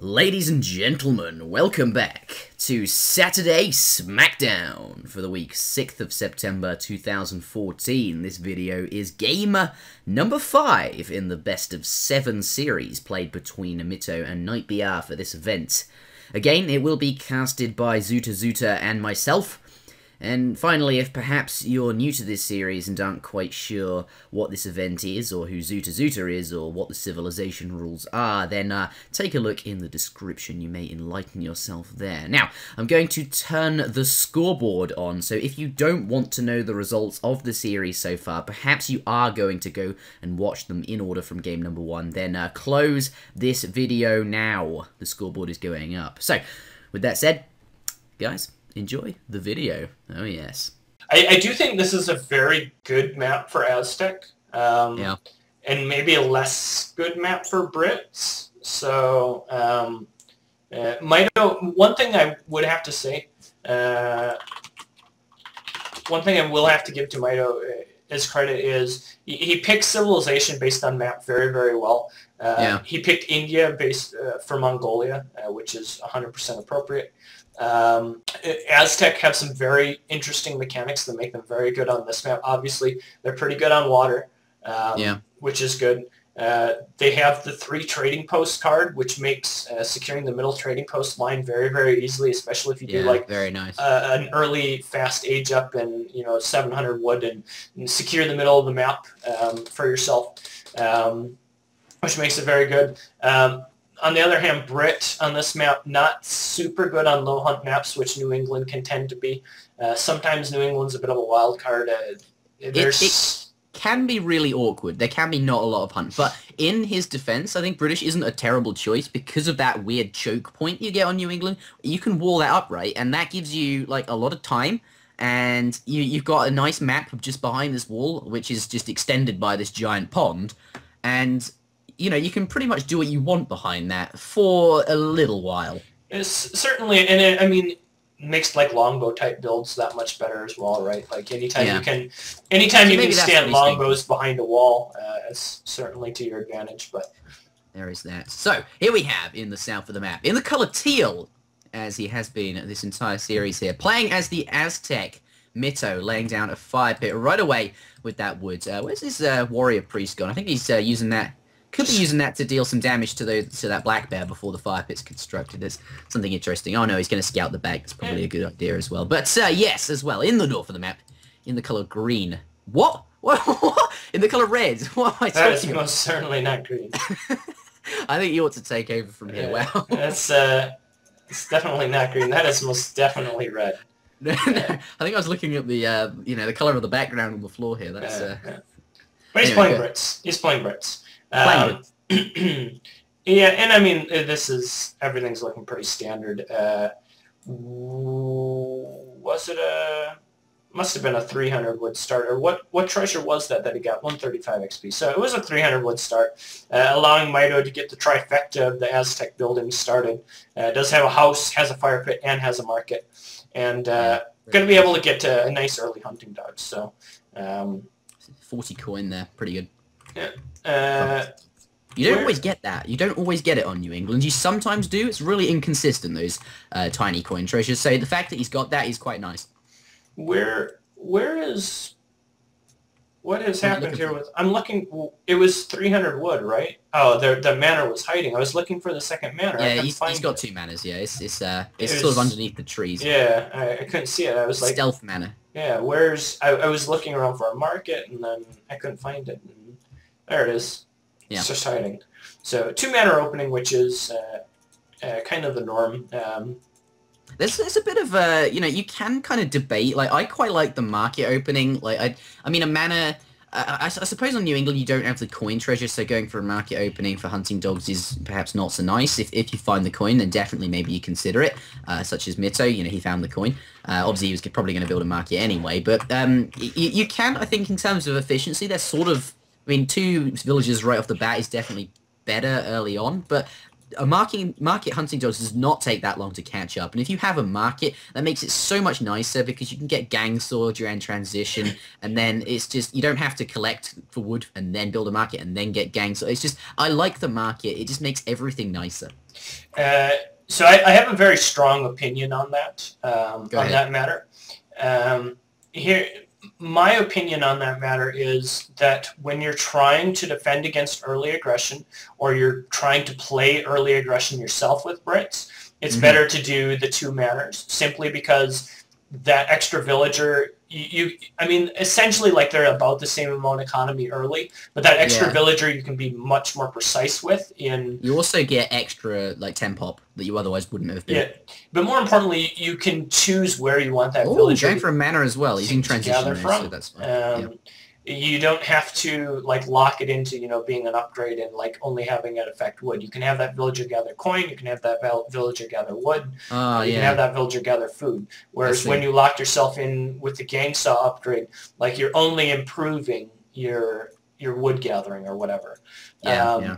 Ladies and gentlemen, welcome back to Saturday Smackdown for the week 6th of September 2014. This video is game number 5 in the best of 7 series played between Mitoe and Nightbr for this event. Again, it will be casted by ZutaZuta and myself. And finally, if perhaps you're new to this series and aren't quite sure what this event is, or who ZutaZuta is, or what the civilization rules are, then take a look in the description. You may enlighten yourself there. Now, I'm going to turn the scoreboard on, so if you don't want to know the results of the series so far, perhaps you are going to go and watch them in order from game number 1, then close this video now. The scoreboard is going up. So, with that said, guys, enjoy the video. Oh, yes. I do think this is a very good map for Aztec. Yeah. And maybe a less good map for Brits. So, Mitoe, one thing I would have to say, one thing I will have to give to Mitoe as credit is he picked civilization based on map very, very well. Yeah. He picked India based for Mongolia, which is 100% appropriate. Aztec have some very interesting mechanics that make them very good on this map. Obviously, they're pretty good on water, which is good. They have the 3 trading post card, which makes securing the middle trading post line very, very easily, especially if you do like very nice. An early fast age up and 700 wood and secure the middle of the map for yourself, which makes it very good. On the other hand, Brit on this map, not super good on low hunt maps, which New England can tend to be. Sometimes New England's a bit of a wild card. It can be really awkward. There can be not a lot of hunt. But in his defense, I think British isn't a terrible choice because of that weird choke point you get on New England. You can wall that up, right? And that gives you like a lot of time. And you've got a nice map just behind this wall, which is just extended by this giant pond. And you can pretty much do what you want behind that for a little while. It's certainly, and I mean, makes like longbow type builds that much better as well, right? Like anytime you can stand longbows behind a wall, it's certainly to your advantage. But there is that. So here we have in the south of the map, in the color teal, as he has been this entire series here, playing as the Aztec, Mitoe, laying down a fire pit right away with that wood. Where's his warrior priest gone? I think he's using that. Could be using that to deal some damage to that black bear before the fire pit's constructed. There's something interesting. Oh no, he's going to scout the back. That's probably a good idea as well. But yes, as well, in the north of the map, in the color green. What? What? In the color red? What am I talking about? That is most certainly not green. I think you ought to take over from here. Wow. That's it's definitely not green. That is most definitely red. No, I think I was looking at the the color of the background on the floor here. That's But he's playing Brits. He's playing Brits. Yeah, and I mean, everything's looking pretty standard. Was it must have been a 300 wood start, or what treasure was that he got? 135 XP. So it was a 300 wood start, allowing Mitoe to get the trifecta of the Aztec building started. Does have a house, has a fire pit, and has a market, and going to be able to get a nice early hunting dodge. So 40 coin there, pretty good. Yeah. You don't always get that. You don't always get it on New England. You sometimes do. It's really inconsistent, those tiny coin treasures. So the fact that he's got that is quite nice. What has happened here with... I'm looking... It was 300 wood, right? Oh, the manor was hiding. I was looking for the second manor. Yeah, he's got 2 manors, yeah. It's sort of underneath the trees. Yeah, I couldn't see it. I was like... Stealth manor. Yeah, I was looking around for a market, and then I couldn't find it. And there it is. Yeah. It's just hiding. So 2 manor opening, which is kind of the norm. There's a bit of you can kind of debate. Like, I quite like the market opening. Like, I mean, a manor. I suppose on New England you don't have the coin treasure, so going for a market opening for hunting dogs is perhaps not so nice. If you find the coin, then definitely maybe you consider it. Such as Mitoe, he found the coin. Obviously, he was probably going to build a market anyway. But you can, I think, in terms of efficiency, there's sort of... I mean, 2 villages right off the bat is definitely better early on, but a market hunting dodge does not take that long to catch up, and if you have a market, that makes it so much nicer because you can get gang sword during transition, and then it's just you don't have to collect for wood and then build a market and then get gang sword. It's just I like the market. It just makes everything nicer. So I have a very strong opinion on that that matter. Here. My opinion on that matter is that when you're trying to defend against early aggression or you're trying to play early aggression yourself with Brits, it's better to do the 2 manners simply because that extra villager, I mean, essentially like they're about the same amount of economy early, but that extra villager you can be much more precise with in... You also get extra, like, 10 pop that you otherwise wouldn't have been. Yeah, but more importantly, you can choose where you want that villager... going for a manor as well. You can transition from. So that's fine. You don't have to like lock it into, you know, being an upgrade and like only having it affect wood. You can have that villager gather coin. You can have that villager gather wood. You can have that villager gather food. Whereas when you lock yourself in with the gang saw upgrade, like you're only improving your wood gathering or whatever. Now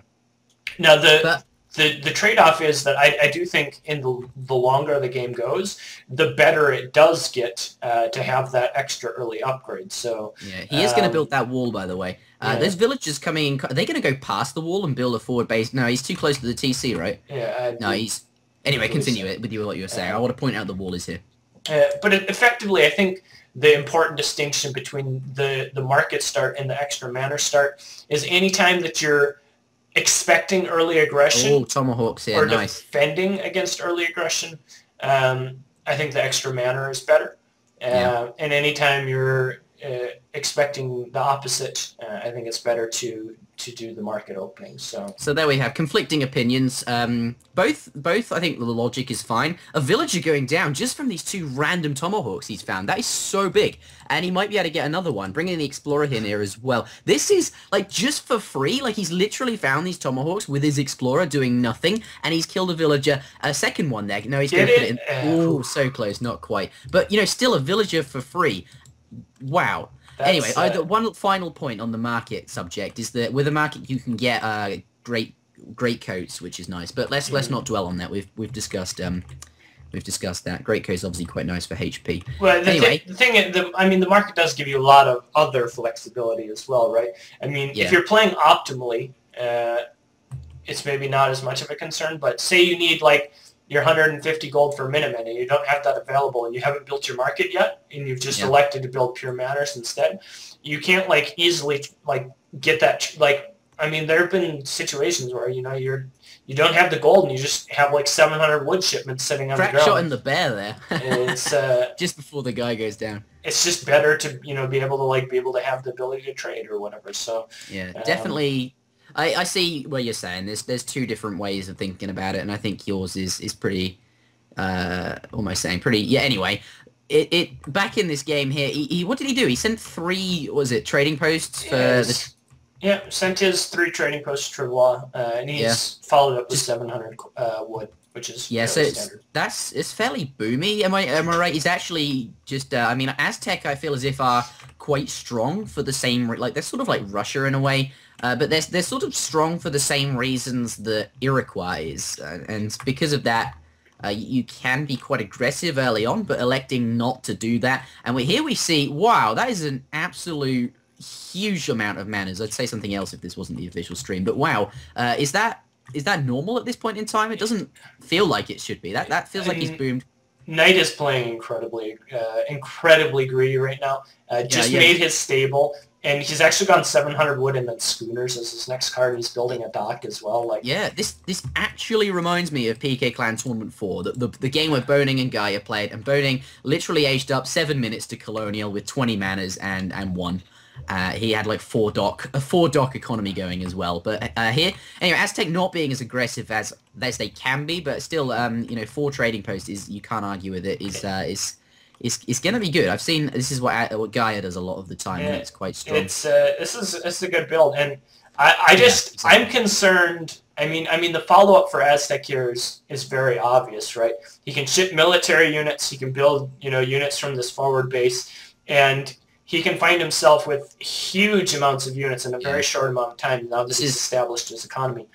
the trade-off is that I do think in the longer the game goes, the better it does get to have that extra early upgrade. So yeah, he is going to build that wall, by the way. There's villagers coming in. Are they going to go past the wall and build a forward base? No, he's too close to the TC, right? Yeah. No, he's... Anyway, continue it with what you were saying. I want to point out the wall is here. But effectively, I think the important distinction between the market start and the extra manor start is anytime that you're expecting early aggression tomahawks, or defending against early aggression, I think the extra manor is better. And anytime you're expecting the opposite, I think it's better to do the market opening. So there we have conflicting opinions. Both I think the logic is fine. A villager going down just from these 2 random tomahawks he's found. That is so big. And he might be able to get another one. Bring in the explorer in here as well. This is like just for free. Like he's literally found these tomahawks with his explorer doing nothing. And he's killed a villager. A second one there. No, he's going to put it in. Oh, so close. Not quite. But, you know, still a villager for free. Wow. Anyway, one final point on the market subject is that with a market you can get great coats, which is nice. But let's not dwell on that. We've discussed that. Great coat is obviously quite nice for HP. Well, the market does give you a lot of other flexibility as well, right? I mean, if you're playing optimally, it's maybe not as much of a concern. But say you need like your 150 gold for Miniman and you don't have that available and you haven't built your market yet and you've just elected to build pure manners instead, you can't like easily like get that. Like, I mean, there have been situations where, you know, you don't have the gold and you just have like 700 wood shipments sitting on the ground. Shot in the bear there. It's just before the guy goes down. It's just better to, you know, be able to have the ability to trade or whatever. So yeah, definitely. I see what you're saying. There's 2 different ways of thinking about it, and I think yours is pretty, almost saying pretty. Yeah. Anyway, it back in this game here. He what did he do? He sent 3. Was it trading posts for the? Yeah, sent his 3 trading posts to Travois, and he's followed up with 700 wood, which is so standard. It's fairly boomy. Am I right? He's actually just. I mean, Aztec I feel as if are quite strong for the same like they're sort of like Russia in a way. But they're sort of strong for the same reasons that Iroquois is, and because of that, you can be quite aggressive early on, but electing not to do that. And here we see, wow, that is an absolute huge amount of manners. I'd say something else if this wasn't the official stream, but wow, is that normal at this point in time? It doesn't feel like it should be. That feels like he's boomed. Knight is playing incredibly greedy right now. Made his stable. And he's actually gone 700 wood and then schooners as his next card. He's building a dock as well. Like this actually reminds me of PK Clan Tournament 4, the game where Boning and Gaia played, and Boning literally aged up 7 minutes to Colonial with 20 manners and won. He had like 4 dock economy going as well. But here, anyway, Aztec not being as aggressive as they can be, but still, 4 trading posts is, you can't argue with it, is going to be good. I've seen this is what Gaia does a lot of the time, and it's quite strong. This is a good build, and I'm concerned. I mean the follow up for Aztec here is very obvious, right? He can ship military units. He can build units from this forward base, and he can find himself with huge amounts of units in a very short amount of time now that he's established his economy.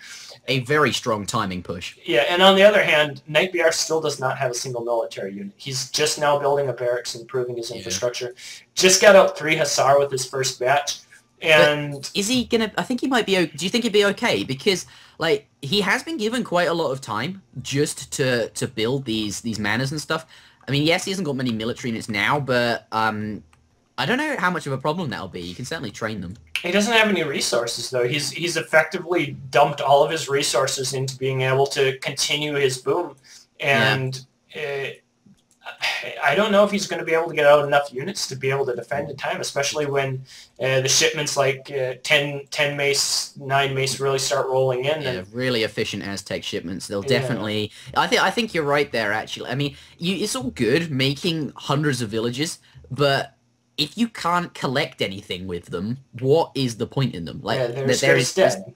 A very strong timing push. Yeah, and on the other hand, Knight BR still does not have a single military unit. He's just now building a barracks and improving his infrastructure. Just got out 3 Hussar with his first batch. And but is he gonna? I think he might be. Do you think he'd be okay? Because like he has been given quite a lot of time just to build these manors and stuff. I mean, yes, he hasn't got many military units now, but I don't know how much of a problem that'll be. You can certainly train them. He doesn't have any resources, though. He's effectively dumped all of his resources into being able to continue his boom. And I don't know if he's going to be able to get out enough units to be able to defend in time, especially when the shipments like 10 mace, 9 mace really start rolling in. Yeah, really efficient Aztec shipments. They'll definitely... I think you're right there, actually. I mean, it's all good making hundreds of villages, but... if you can't collect anything with them, what is the point in them? Like, there is dead.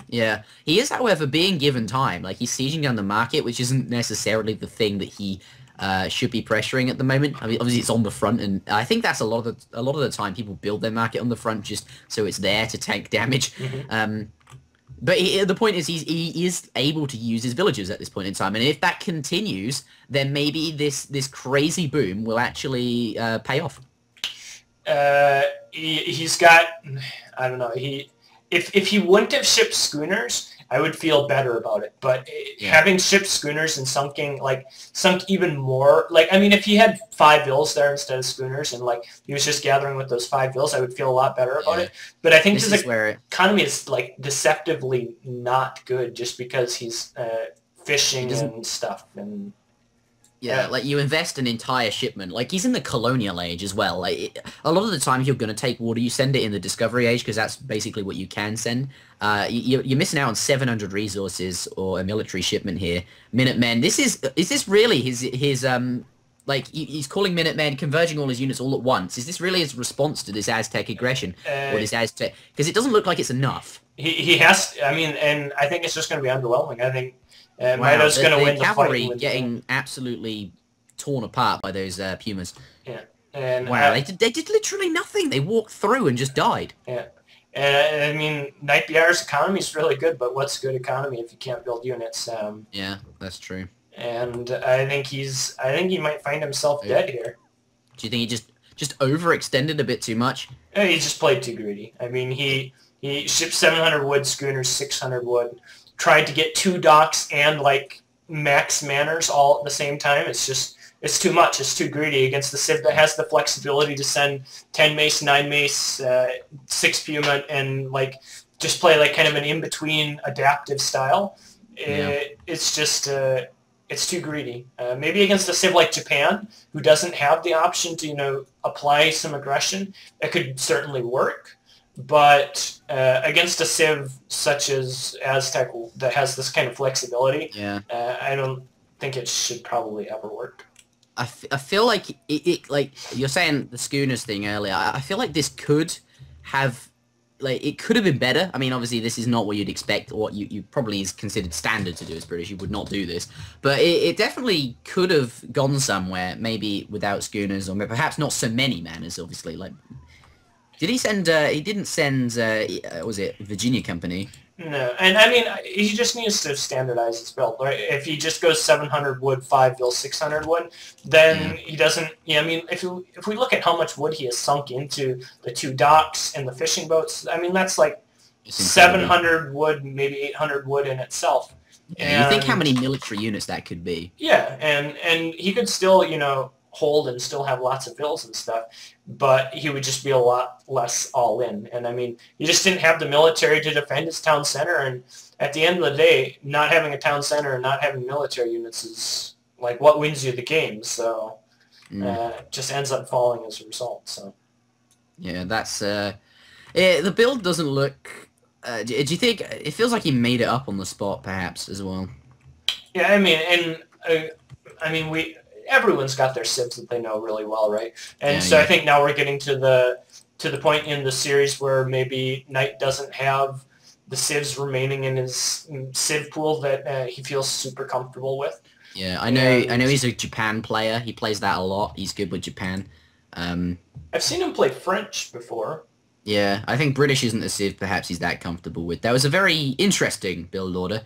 Yeah. He is, however, being given time. Like, he's sieging down the market, which isn't necessarily the thing that he should be pressuring at the moment. I mean, obviously, it's on the front, and I think that's a lot of the time people build their market on the front just so it's there to tank damage. But the point is, he is able to use his villagers at this point in time, and if that continues, then maybe this crazy boom will actually pay off. He's got, I don't know, if he wouldn't have shipped schooners, I would feel better about it. But having shipped schooners and sunk even more, like, I mean, if he had 5 vills there instead of schooners and, like, he was just gathering with those 5 vills, I would feel a lot better about it. But I think his economy is, like, deceptively not good just because he's fishing and stuff. And yeah, like, you invest an entire shipment. Like, he's in the colonial age as well. Like, a lot of the time, you're going to take water. You send it in the discovery age, because that's basically what you can send. You're missing out on 700 resources or a military shipment here. Minutemen. Is this really his like, he's calling Minutemen, converging all his units all at once. Is this really his response to this Aztec aggression? Or this Aztec... because it doesn't look like it's enough. He has... I mean, and I think it's just going to be underwhelming. I think... Mito's going to win the cavalry fight. Getting absolutely torn apart by those pumas. Yeah. And wow, they did literally nothing. They walked through and just died. Yeah. And I mean, Knight BR's economy is really good, but what's good economy if you can't build units? Yeah, that's true. And I think he might find himself dead here. Do you think he just overextended a bit too much? He just played too greedy. I mean, he shipped 700 wood schooners, 600 wood. Tried to get 2 docks and, like, max manors all at the same time. It's too much. It's too greedy against the Civ that has the flexibility to send 10 mace, 9 mace, 6 puma, and, like, just play, like, kind of an in-between adaptive style. It's just, it's too greedy. Maybe against a Civ like Japan, who doesn't have the option to, you know, apply some aggression, that could certainly work. But against a Civ such as Aztec that has this kind of flexibility, I don't think it should probably ever work. I feel like it like you're saying the schooners thing earlier. I feel like this could have, like, it could have been better. I mean, obviously this is not what you'd expect, or what you probably is considered standard to do as British. You would not do this, but it definitely could have gone somewhere, maybe without schooners, or perhaps not so many manors. Obviously, like. Did he send, he didn't send, was it Virginia Company? No, and I mean, he just needs to standardize his build, right? If he just goes 700 wood, 5 bill, 600 wood, then he doesn't, I mean, if we look at how much wood he has sunk into the 2 docks and the fishing boats, I mean, that's like 700 wood, maybe 800 wood in itself. Yeah, you think how many military units that could be? Yeah, and he could still, you know, hold and still have lots of bills and stuff, but he would just be a lot less all in. And I mean, he just didn't have the military to defend his town center, and at the end of the day, not having a town center and not having military units is like what wins you the game. So it just ends up falling as a result. So yeah, that's the build doesn't look. Do you think it feels like he made it up on the spot, perhaps as well? Yeah, I mean, and I mean everyone's got their civs that they know really well, right? And I think now we're getting to the point in the series where maybe Knight doesn't have the civs remaining in his civ pool that he feels super comfortable with. Yeah, I know he's a Japan player. He plays that a lot. He's good with Japan. I've seen him play French before. Yeah, I think British isn't a civ perhaps he's that comfortable with. That was a very interesting build order.